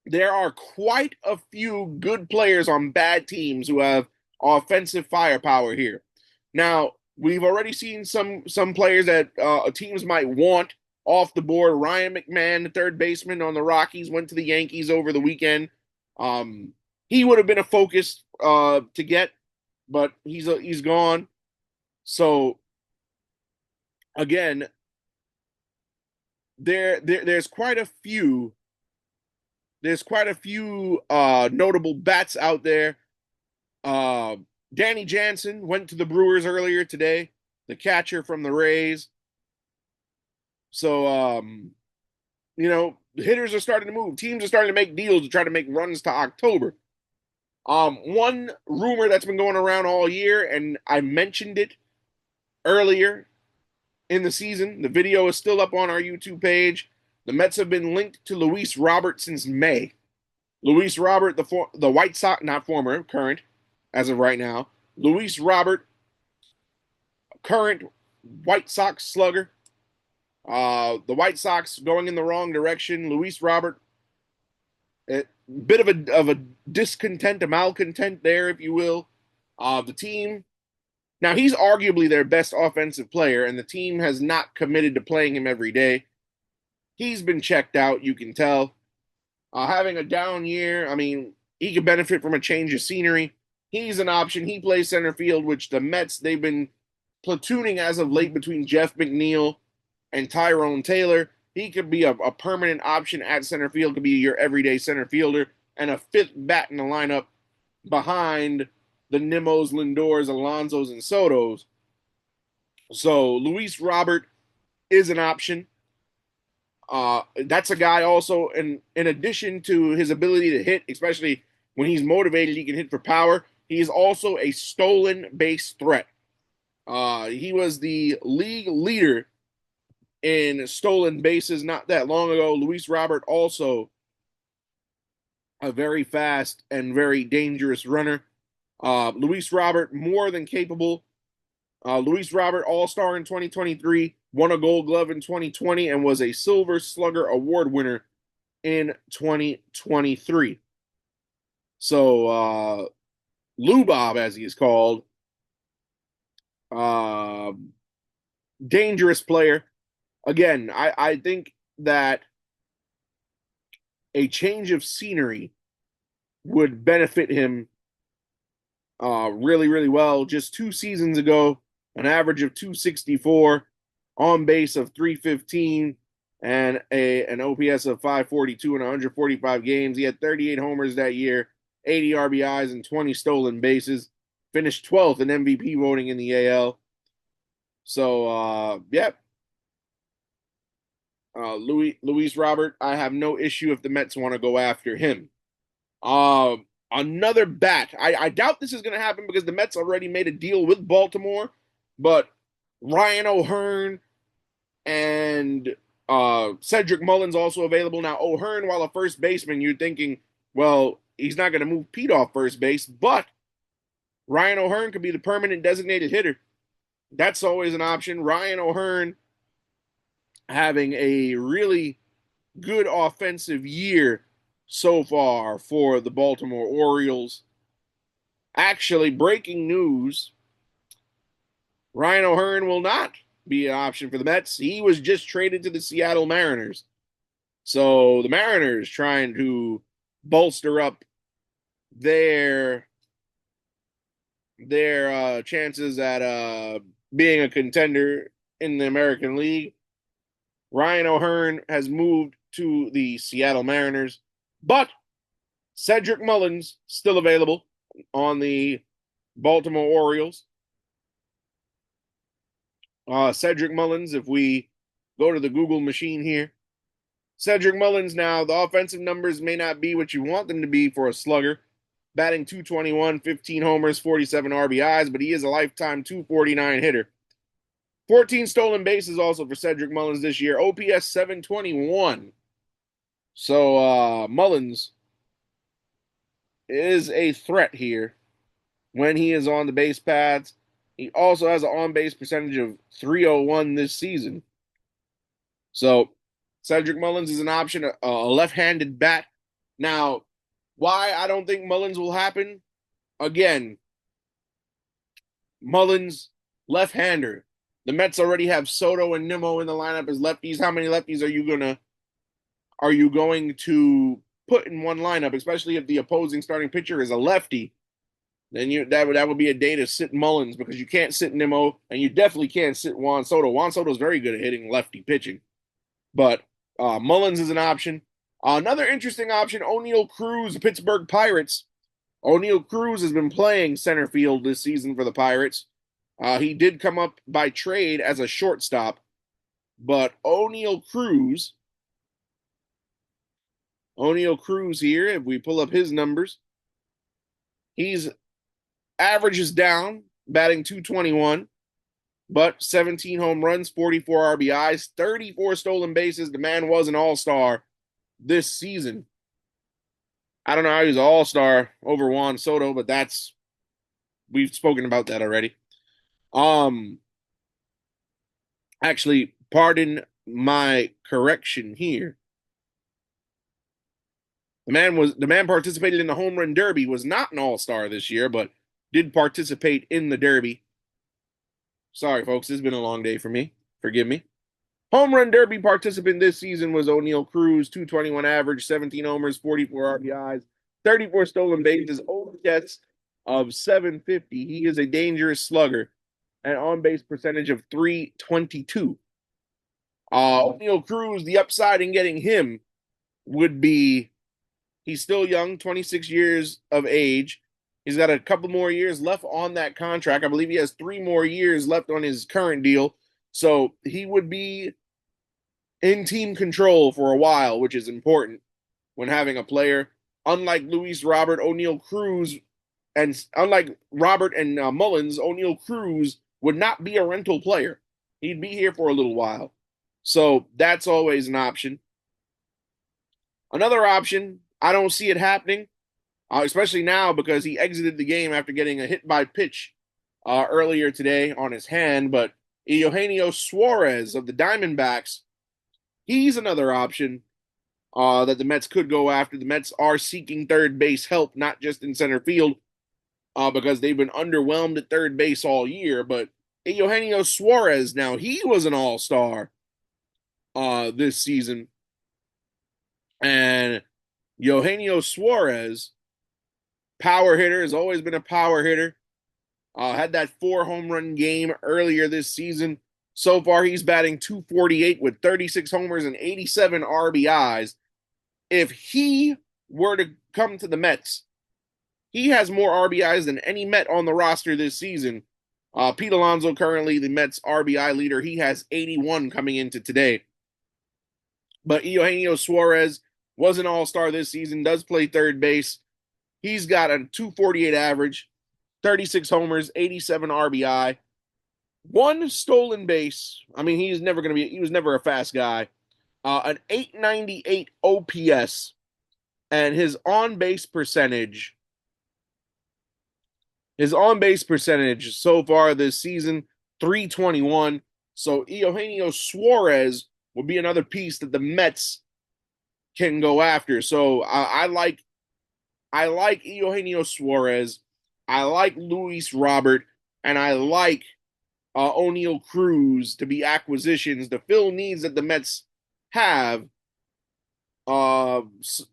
there are quite a few good players on bad teams who have offensive firepower here. Now, we've already seen some players that teams might want off the board. Ryan McMahon, the third baseman on the Rockies, went to the Yankees over the weekend. Um, he would have been a focus to get, but he's gone. So again, there's quite a few notable bats out there. Uh, Danny Jansen went to the Brewers earlier today, the catcher from the Rays. So the hitters are starting to move. Teams are starting to make deals to try to make runs to October. One rumor that's been going around all year, and I mentioned it earlier in the season. The video is still up on our YouTube page. The Mets have been linked to Luis Robert since May. Luis Robert, the White Sox, not former, current, as of right now. Luis Robert, current White Sox slugger. The White Sox going in the wrong direction. Luis Robert, a bit of a discontent, a malcontent there, if you will. The team. Now, he's arguably their best offensive player, and the team has not committed to playing him every day. He's been checked out, you can tell. Having a down year, I mean, he could benefit from a change of scenery. He's an option. He plays center field, which the Mets, they've been platooning as of late between Jeff McNeil and Tyrone Taylor. He could be a permanent option at center field, could be your everyday center fielder, and a fifth bat in the lineup behind the Nimos, Lindors, Alonsos, and Sotos. So Luis Robert is an option. That's a guy also, in addition to his ability to hit, especially when he's motivated, he can hit for power. He is also a stolen base threat. He was the league leader in stolen bases not that long ago. Luis Robert also a very fast and very dangerous runner. Luis Robert more than capable. Luis Robert All-Star in 2023, won a Gold Glove in 2020, and was a Silver Slugger Award winner in 2023. So Lou Bob, as he is called, uh, dangerous player. Again, I think that a change of scenery would benefit him really, really well. Just 2 seasons ago, an average of 264, on base of 315, and an OPS of 542 in 145 games. He had 38 homers that year, 80 RBIs, and 20 stolen bases. Finished 12th in MVP voting in the AL. So, yeah. Luis Robert, I have no issue if the Mets want to go after him. Another bat. I doubt this is going to happen because the Mets already made a deal with Baltimore, but Ryan O'Hearn and Cedric Mullins also available. Now, O'Hearn, while a first baseman, you're thinking, well, he's not going to move Pete off first base, but Ryan O'Hearn could be the permanent designated hitter. That's always an option. Ryan O'Hearn having a really good offensive year so far for the Baltimore Orioles. Actually, breaking news, Ryan O'Hearn will not be an option for the Mets. He was just traded to the Seattle Mariners. So the Mariners trying to bolster up their chances at being a contender in the American League. Ryan O'Hearn has moved to the Seattle Mariners, but Cedric Mullins still available on the Baltimore Orioles. Cedric Mullins, if we go to the Google machine here, Cedric Mullins now, the offensive numbers may not be what you want them to be for a slugger. Batting 221, 15 homers, 47 RBIs, but he is a lifetime 249 hitter. 14 stolen bases also for Cedric Mullins this year. OPS 721. So Mullins is a threat here when he is on the base pads. He also has an on-base percentage of 301 this season. So Cedric Mullins is an option, a left-handed bat. Now, why I don't think Mullins will happen? Again, Mullins, left-hander. The Mets already have Soto and Nimmo in the lineup as lefties. How many lefties are you going to put in one lineup, especially if the opposing starting pitcher is a lefty? Then that would be a day to sit Mullins because you can't sit Nimmo and you definitely can't sit Juan Soto. Juan Soto is very good at hitting lefty pitching, but Mullins is an option. Another interesting option: O'Neal Cruz, Pittsburgh Pirates. O'Neal Cruz has been playing center field this season for the Pirates. He did come up by trade as a shortstop, but O'Neal Cruz here, if we pull up his numbers, he's average is down, batting 221, but 17 home runs, 44 RBIs, 34 stolen bases. The man was an all-star this season. I don't know how he's an all-star over Juan Soto, but we've spoken about that already. Actually, pardon my correction here. The man participated in the home run derby, was not an all-star this year, but did participate in the derby. Sorry, folks, it's been a long day for me. Forgive me. Home run derby participant this season was O'Neal Cruz, 221 average, 17 homers, 44 RBIs, 34 stolen bases, OPS of 750. He is a dangerous slugger, an on-base percentage of 322. O'Neal Cruz, the upside in getting him would be he's still young, 26 years of age. He's got a couple more years left on that contract. I believe he has 3 more years left on his current deal. So he would be in team control for a while, which is important when having a player. Unlike Luis Robert, O'Neal Cruz, and unlike Robert and Mullins, O'Neal Cruz would not be a rental player. He'd be here for a little while. So that's always an option. Another option, I don't see it happening, especially now because he exited the game after getting a hit by pitch earlier today on his hand. But Eugenio Suarez of the Diamondbacks, he's another option that the Mets could go after. The Mets are seeking third base help, not just in center field, because they've been underwhelmed at third base all year. But Eugenio Suarez, now he was an all-star this season. And Eugenio Suarez, power hitter, has always been a power hitter. Had that 4 home run game earlier this season. So far, he's batting 248 with 36 homers and 87 RBIs. If he were to come to the Mets, he has more RBIs than any Met on the roster this season. Pete Alonso, currently the Mets RBI leader, he has 81 coming into today. But Eugenio Suarez was an all-star this season, does play third base. He's got a 248 average, 36 homers, 87 RBI, 1 stolen base. I mean, he was never a fast guy. An 898 OPS, and his on-base percentage so far this season, 321. So Eugenio Suarez would be another piece that the Mets can go after. So I like Eugenio Suarez. I like Luis Robert, and I like O'Neal Cruz to be acquisitions to fill needs that the Mets have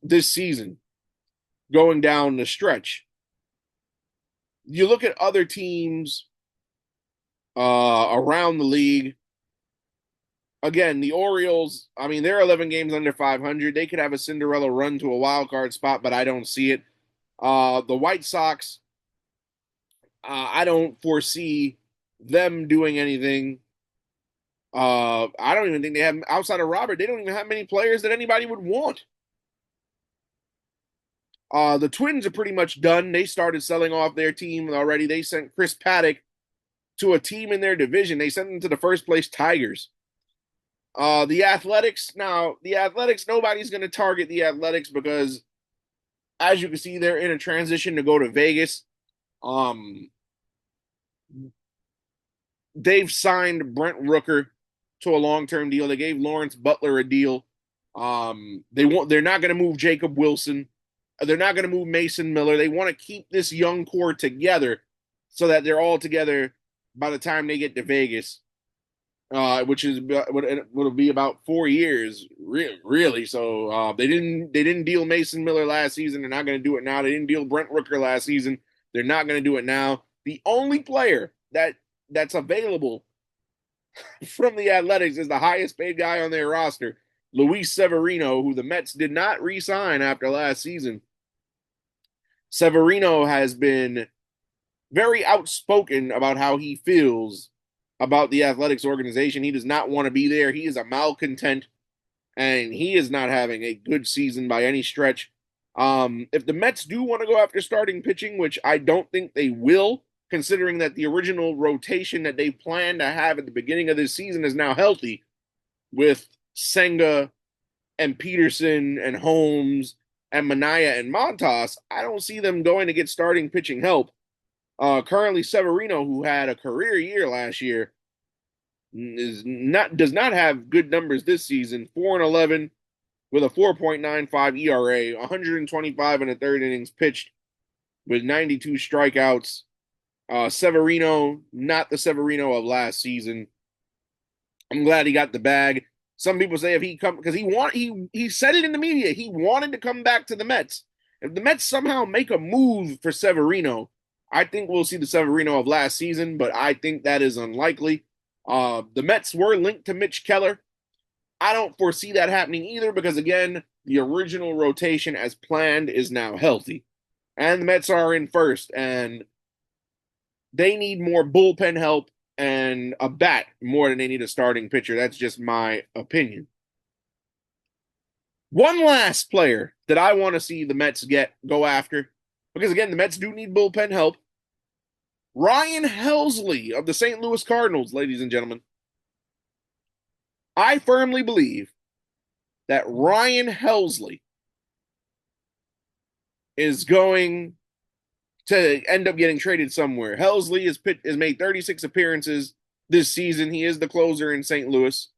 this season going down the stretch. You look at other teams around the league. Again, the Orioles, I mean, they're 11 games under 500. They could have a Cinderella run to a wild card spot, but I don't see it. The White Sox, I don't foresee them doing anything. I don't even think they have, outside of Robert, they don't even have many players that anybody would want. The Twins are pretty much done. They started selling off their team already. They sent Chris Paddock to a team in their division. They sent him to the first place Tigers. The Athletics, nobody's going to target the Athletics because, as you can see, they're in a transition to go to Vegas. They've signed Brent Rooker to a long-term deal. They gave Lawrence Butler a deal. They're not going to move Jacob Wilson. They're not going to move Mason Miller. They want to keep this young core together so that they're all together by the time they get to Vegas, which is would be about 4 years, really. So they didn't deal Mason Miller last season. They're not going to do it now. They didn't deal Brent Rooker last season. They're not going to do it now. The only player that's available from the Athletics is the highest paid guy on their roster, Luis Severino, who the Mets did not re-sign after last season. Severino has been very outspoken about how he feels about the Athletics organization. He does not want to be there. He is a malcontent, and he is not having a good season by any stretch. If the Mets do want to go after starting pitching, which I don't think they will, considering that the original rotation that they planned to have at the beginning of this season is now healthy with Senga and Peterson and Holmes and Minaya and Montas, I don't see them going to get starting pitching help. Currently, Severino, who had a career year last year, does not have good numbers this season. 4-11 with a 4.95 ERA, 125 in the third innings pitched with 92 strikeouts. Severino, not the Severino of last season. I'm glad he got the bag. Some people say if he come because he said it in the media, he wanted to come back to the Mets. If the Mets somehow make a move for Severino, I think we'll see the Severino of last season, but I think that is unlikely. The Mets were linked to Mitch Keller. I don't foresee that happening either because, again, the original rotation as planned is now healthy. And the Mets are in first, and they need more bullpen help and a bat more than they need a starting pitcher. That's just my opinion. One last player that I want to see the Mets go after, because again, the Mets do need bullpen help. Ryan Helsley of the St. Louis Cardinals, ladies and gentlemen. I firmly believe that Ryan Helsley is going to end up getting traded somewhere. Helsley has made 36 appearances this season. He is the closer in St. Louis.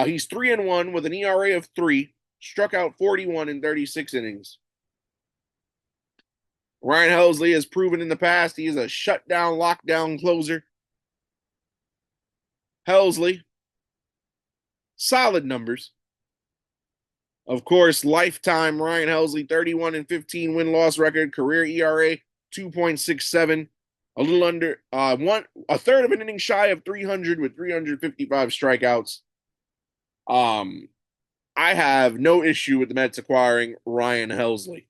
He's 3-1 with an ERA of 3, struck out 41 in 36 innings. Ryan Helsley has proven in the past he is a shutdown, lockdown closer. Helsley, solid numbers. Of course, lifetime Ryan Helsley, 31-15 win-loss record, career ERA 2.67, a little under a third of an inning shy of 300 with 355 strikeouts. I have no issue with the Mets acquiring Ryan Helsley.